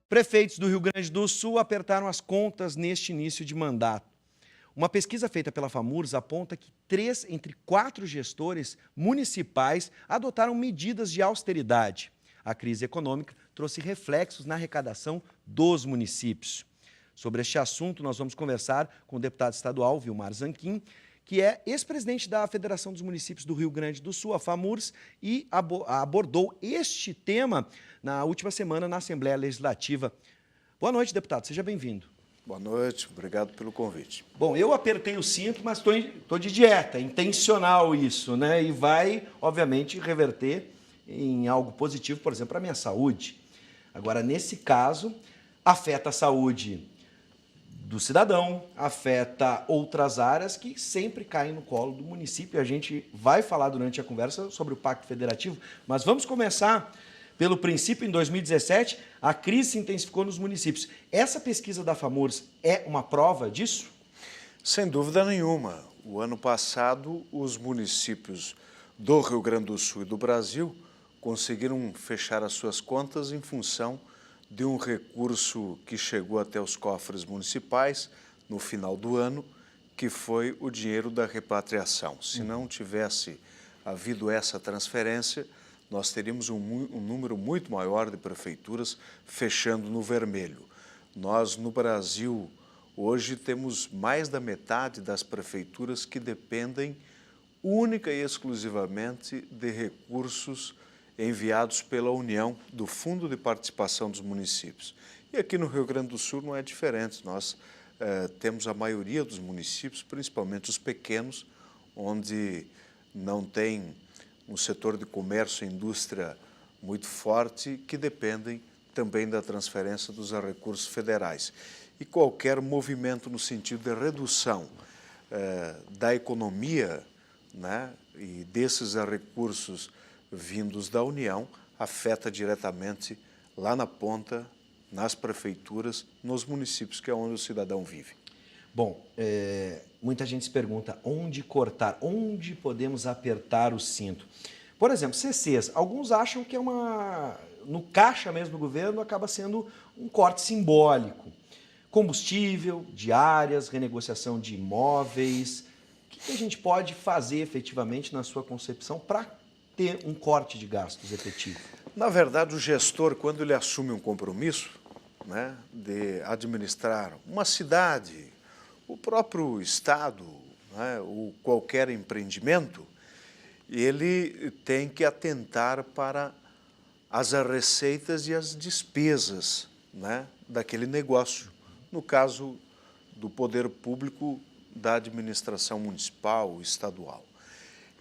Prefeitos do Rio Grande do Sul apertaram as contas neste início de mandato. Uma pesquisa feita pela FAMURS aponta que 3 entre 4 gestores municipais adotaram medidas de austeridade. A crise econômica trouxe reflexos na arrecadação dos municípios. Sobre este assunto, nós vamos conversar com o deputado estadual Vilmar Zanquim, que é ex-presidente da Federação dos Municípios do Rio Grande do Sul, a FAMURS, e abordou este tema na última semana na Assembleia Legislativa. Boa noite, deputado. Seja bem-vindo. Boa noite, obrigado pelo convite. Bom, eu apertei o cinto, mas estou de dieta, é intencional isso, né? E vai, obviamente, reverter em algo positivo, por exemplo, para a minha saúde. Agora, nesse caso, afeta a saúde do cidadão, afeta outras áreas que sempre caem no colo do município. A gente vai falar durante a conversa sobre o Pacto Federativo, mas vamos começar pelo princípio. Em 2017, a crise se intensificou nos municípios. Essa pesquisa da FAMURS é uma prova disso? Sem dúvida nenhuma. O ano passado, os municípios do Rio Grande do Sul e do Brasil conseguiram fechar as suas contas em função de um recurso que chegou até os cofres municipais no final do ano, que foi o dinheiro da repatriação. Se não tivesse havido essa transferência, nós teríamos um número muito maior de prefeituras fechando no vermelho. Nós, no Brasil, hoje temos mais da metade das prefeituras que dependem única e exclusivamente de recursos enviados pela União, do Fundo de Participação dos Municípios. E aqui no Rio Grande do Sul não é diferente. Nós temos a maioria dos municípios, principalmente os pequenos, onde não tem um setor de comércio e indústria muito forte, que dependem também da transferência dos recursos federais. E qualquer movimento no sentido de redução da economia, né, e desses recursos vindos da União, afeta diretamente lá na ponta, nas prefeituras, nos municípios, que é onde o cidadão vive. Bom, muita gente se pergunta onde cortar, onde podemos apertar o cinto. Por exemplo, CCs, alguns acham que no caixa mesmo do governo acaba sendo um corte simbólico. Combustível, diárias, renegociação de imóveis. O que a gente pode fazer efetivamente na sua concepção para ter um corte de gastos efetivo? Na verdade, o gestor, quando ele assume um compromisso, né, de administrar uma cidade, o próprio Estado, né, ou qualquer empreendimento, ele tem que atentar para as receitas e as despesas, né, daquele negócio. No caso do poder público, da administração municipal, estadual.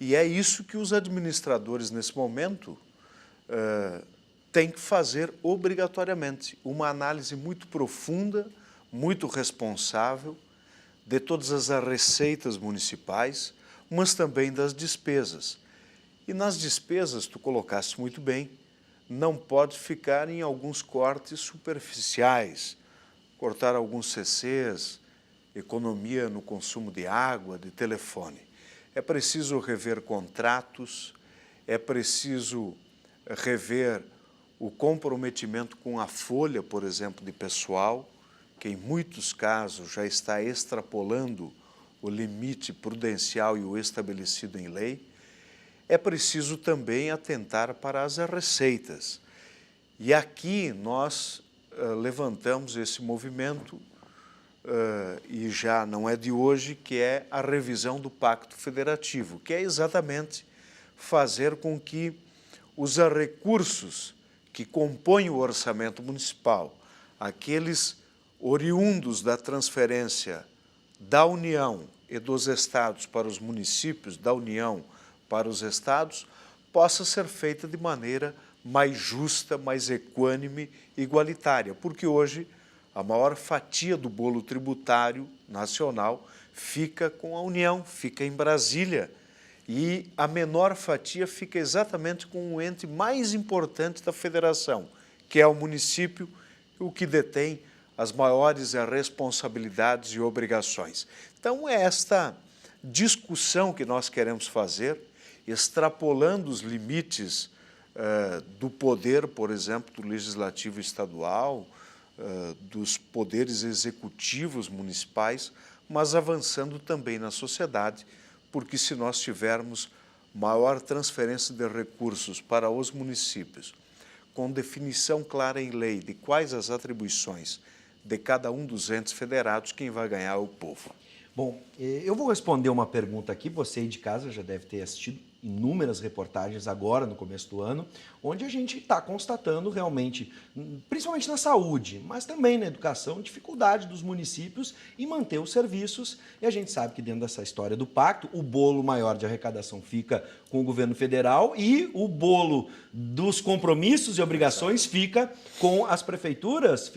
E é isso que os administradores, nesse momento, têm que fazer obrigatoriamente. Uma análise muito profunda, muito responsável, de todas as receitas municipais, mas também das despesas. E nas despesas, tu colocaste muito bem, não pode ficar em alguns cortes superficiais, cortar alguns CCs, economia no consumo de água, de telefone. É preciso rever contratos, é preciso rever o comprometimento com a folha, por exemplo, de pessoal, que em muitos casos já está extrapolando o limite prudencial e o estabelecido em lei. É preciso também atentar para as receitas. E aqui nós levantamos esse movimento, e já não é de hoje, que é a revisão do Pacto Federativo, que é exatamente fazer com que os recursos que compõem o orçamento municipal, aqueles oriundos da transferência da União e dos estados para os municípios, da União para os estados, possa ser feita de maneira mais justa, mais equânime e igualitária, porque hoje a maior fatia do bolo tributário nacional fica com a União, fica em Brasília, e a menor fatia fica exatamente com o ente mais importante da federação, que é o município, o que detém as maiores responsabilidades e obrigações. Então, é esta discussão que nós queremos fazer, extrapolando os limites do poder, por exemplo, do legislativo estadual, dos poderes executivos municipais, mas avançando também na sociedade, porque se nós tivermos maior transferência de recursos para os municípios, com definição clara em lei de quais as atribuições de cada um dos entes federados, quem vai ganhar é o povo. Bom, eu vou responder uma pergunta aqui, você aí de casa já deve ter assistido inúmeras reportagens agora, no começo do ano, onde a gente está constatando realmente, principalmente na saúde, mas também na educação, dificuldade dos municípios em manter os serviços. E a gente sabe que dentro dessa história do pacto, o bolo maior de arrecadação fica com o governo federal e o bolo dos compromissos e obrigações fica com as prefeituras,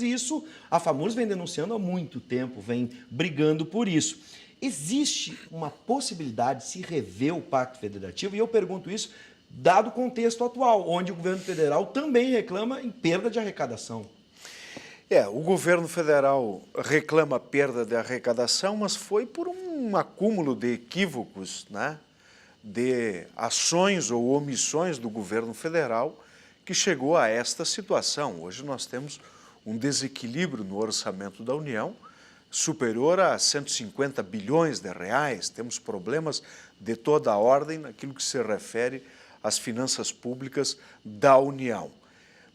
e isso a FAMURS vem denunciando há muito tempo, vem brigando por isso. Existe uma possibilidade de se rever o Pacto Federativo? E eu pergunto isso dado o contexto atual, onde o governo federal também reclama em perda de arrecadação. O governo federal reclama perda de arrecadação, mas foi por um acúmulo de equívocos, né? De ações ou omissões do governo federal que chegou a esta situação. Hoje nós temos um desequilíbrio no orçamento da União superior a 150 bilhões de reais, temos problemas de toda a ordem naquilo que se refere às finanças públicas da União.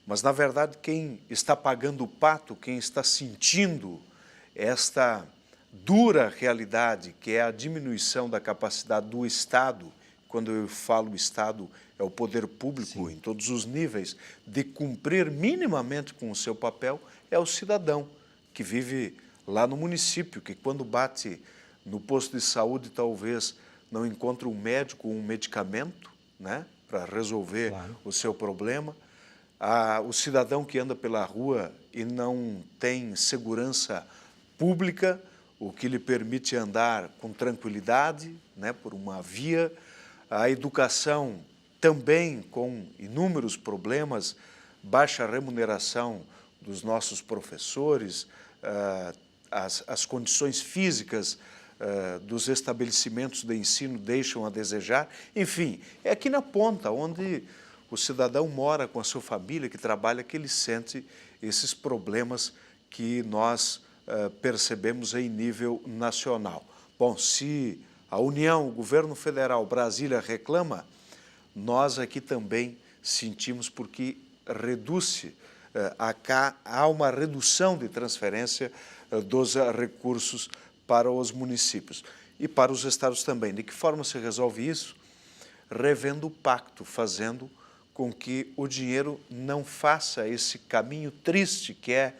Mas, na verdade, quem está pagando o pato, quem está sentindo esta dura realidade, que é a diminuição da capacidade do Estado, quando eu falo Estado, é o poder público, sim, em todos os níveis, de cumprir minimamente com o seu papel, é o cidadão que vive lá no município, que quando bate no posto de saúde talvez não encontre um médico ou um medicamento, né, para resolver, claro, o seu problema. O cidadão que anda pela rua e não tem segurança pública, o que lhe permite andar com tranquilidade, né, por uma via. A educação também com inúmeros problemas, baixa remuneração dos nossos professores, as condições físicas dos estabelecimentos de ensino deixam a desejar. Enfim, é aqui na ponta, onde o cidadão mora com a sua família, que trabalha, que ele sente esses problemas que nós percebemos em nível nacional. Bom, se a União, o governo federal, Brasília reclama, nós aqui também sentimos, porque há uma redução de transferência dos recursos para os municípios e para os estados também. De que forma se resolve isso? Revendo o pacto, fazendo com que o dinheiro não faça esse caminho triste que é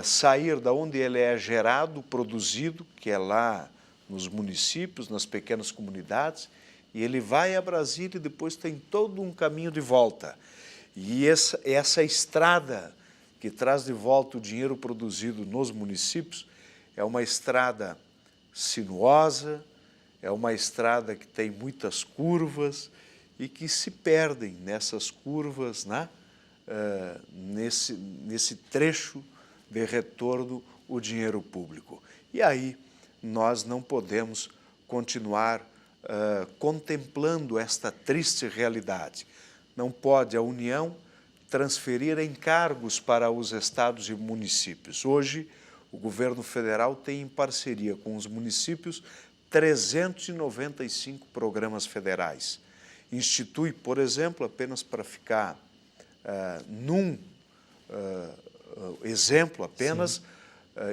sair da onde ele é gerado, produzido, que é lá nos municípios, nas pequenas comunidades, e ele vai a Brasília e depois tem todo um caminho de volta. E essa estrada que traz de volta o dinheiro produzido nos municípios é uma estrada sinuosa, é uma estrada que tem muitas curvas e que se perdem nessas curvas, né? Nesse trecho de retorno o dinheiro público. E aí nós não podemos continuar contemplando esta triste realidade. Não pode a União transferir encargos para os estados e municípios. Hoje, o governo federal tem em parceria com os municípios 395 programas federais. Institui, por exemplo, apenas para ficar exemplo apenas,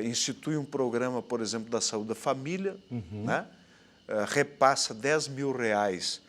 institui um programa, por exemplo, da saúde da família, né? Repassa 10 mil reais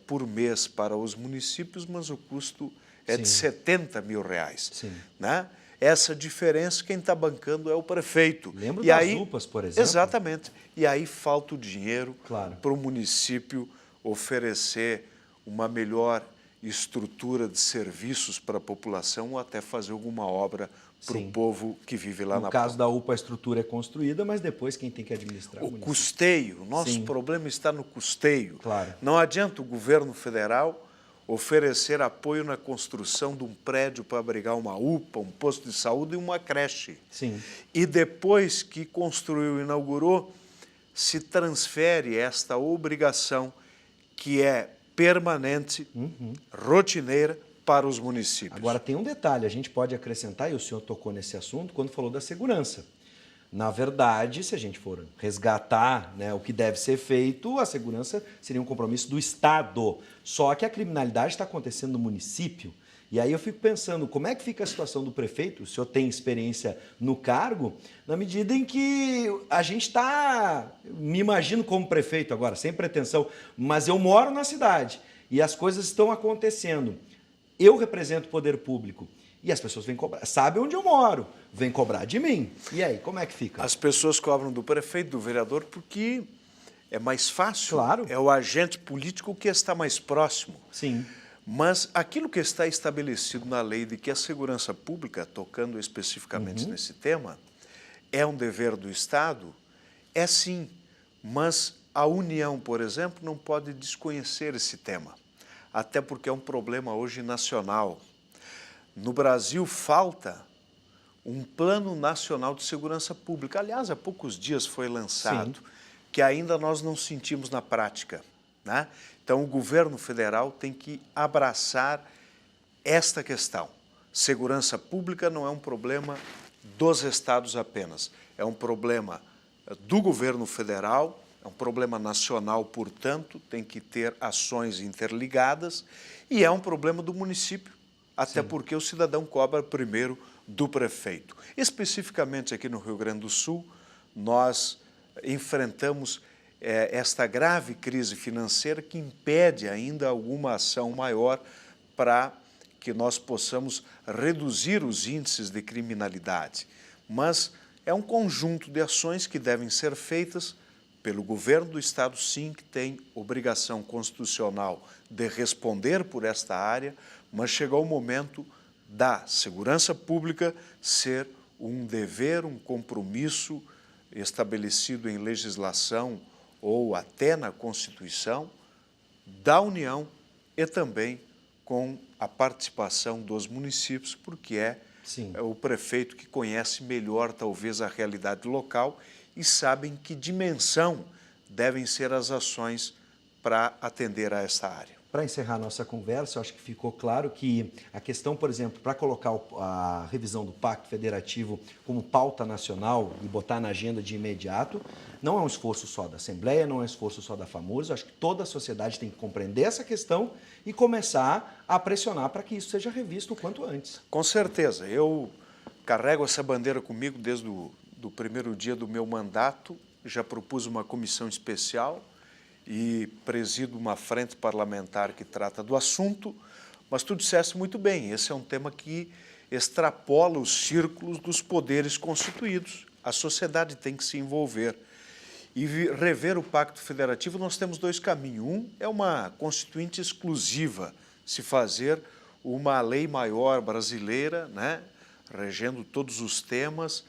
por mês para os municípios, mas o custo é de 70 mil reais. Né? Essa diferença, quem está bancando é o prefeito. Lembra das UPAs, por exemplo? Exatamente. E aí falta o dinheiro, claro, para o município oferecer uma melhor estrutura de serviços para a população ou até fazer alguma obra para o povo que vive lá na ponta. No caso da UPA, a estrutura é construída, mas depois quem tem que administrar o custeio. O nosso problema está no custeio. Claro. Não adianta o governo federal oferecer apoio na construção de um prédio para abrigar uma UPA, um posto de saúde e uma creche. E depois que construiu e inaugurou, se transfere esta obrigação que é permanente, rotineira, para os municípios. Agora, tem um detalhe, a gente pode acrescentar, e o senhor tocou nesse assunto, quando falou da segurança. Na verdade, se a gente for resgatar, né, o que deve ser feito, a segurança seria um compromisso do Estado. Só que a criminalidade está acontecendo no município. E aí eu fico pensando, como é que fica a situação do prefeito? O senhor tem experiência no cargo, na medida em que a gente está, me imagino como prefeito agora, sem pretensão, mas eu moro na cidade e as coisas estão acontecendo. Eu represento o poder público. E as pessoas vêm cobrar, sabem onde eu moro, vêm cobrar de mim. E aí, como é que fica? As pessoas cobram do prefeito, do vereador, porque é mais fácil. Claro. É o agente político que está mais próximo. Sim. Mas aquilo que está estabelecido na lei de que a segurança pública, tocando especificamente nesse tema, é um dever do Estado, é sim. Mas a União, por exemplo, não pode desconhecer esse tema. Até porque é um problema hoje nacional. No Brasil falta um Plano Nacional de Segurança Pública. Aliás, há poucos dias foi lançado, que ainda nós não sentimos na prática, né? Então, o governo federal tem que abraçar esta questão. Segurança pública não é um problema dos estados apenas, é um problema do governo federal, é um problema nacional, portanto, tem que ter ações interligadas, e é um problema do município. Até porque o cidadão cobra primeiro do prefeito. Especificamente aqui no Rio Grande do Sul, nós enfrentamos esta grave crise financeira que impede ainda alguma ação maior para que nós possamos reduzir os índices de criminalidade. Mas é um conjunto de ações que devem ser feitas pelo governo do Estado, sim, que tem obrigação constitucional de responder por esta área, mas chegou o momento da segurança pública ser um dever, um compromisso estabelecido em legislação ou até na Constituição da União e também com a participação dos municípios, porque é o prefeito que conhece melhor, talvez, a realidade local e sabe em que dimensão devem ser as ações para atender a essa área. Para encerrar nossa conversa, eu acho que ficou claro que a questão, por exemplo, para colocar a revisão do Pacto Federativo como pauta nacional e botar na agenda de imediato, não é um esforço só da Assembleia, não é um esforço só da FAMURS, eu acho que toda a sociedade tem que compreender essa questão e começar a pressionar para que isso seja revisto o quanto antes. Com certeza. Eu carrego essa bandeira comigo desde do primeiro dia do meu mandato, já propus uma comissão especial e presido uma frente parlamentar que trata do assunto, mas tu disseste muito bem, esse é um tema que extrapola os círculos dos poderes constituídos. A sociedade tem que se envolver. E rever o Pacto Federativo, nós temos dois caminhos. Um é uma constituinte exclusiva, se fazer uma lei maior brasileira, né, regendo todos os temas,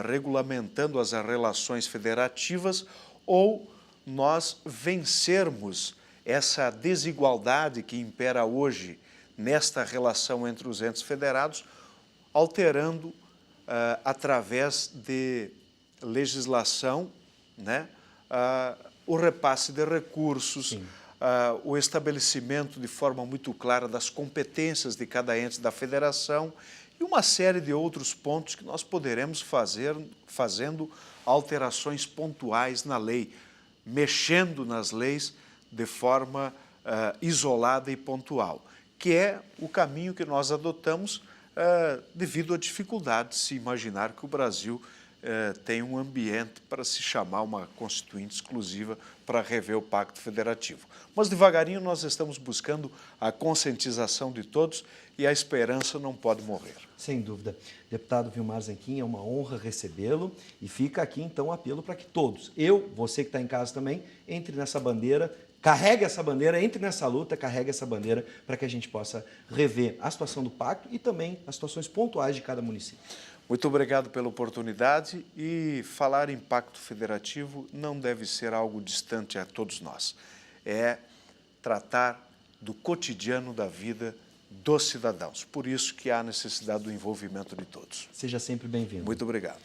regulamentando as relações federativas, ou nós vencermos essa desigualdade que impera hoje nesta relação entre os entes federados, alterando através de legislação, né, o repasse de recursos, o estabelecimento de forma muito clara das competências de cada ente da federação e uma série de outros pontos que nós poderemos fazer fazendo alterações pontuais na lei, mexendo nas leis de forma isolada e pontual, que é o caminho que nós adotamos devido à dificuldade de se imaginar que o Brasil tem um ambiente para se chamar uma constituinte exclusiva para rever o Pacto Federativo. Mas devagarinho nós estamos buscando a conscientização de todos e a esperança não pode morrer. Sem dúvida. Deputado Vilmar Zanquim, é uma honra recebê-lo e fica aqui então o apelo para que todos, você que está em casa também, entre nessa bandeira, carregue essa bandeira, entre nessa luta, carregue essa bandeira para que a gente possa rever a situação do pacto e também as situações pontuais de cada município. Muito obrigado pela oportunidade e falar em pacto federativo não deve ser algo distante a todos nós. É tratar do cotidiano da vida dos cidadãos. Por isso que há necessidade do envolvimento de todos. Seja sempre bem-vindo. Muito obrigado.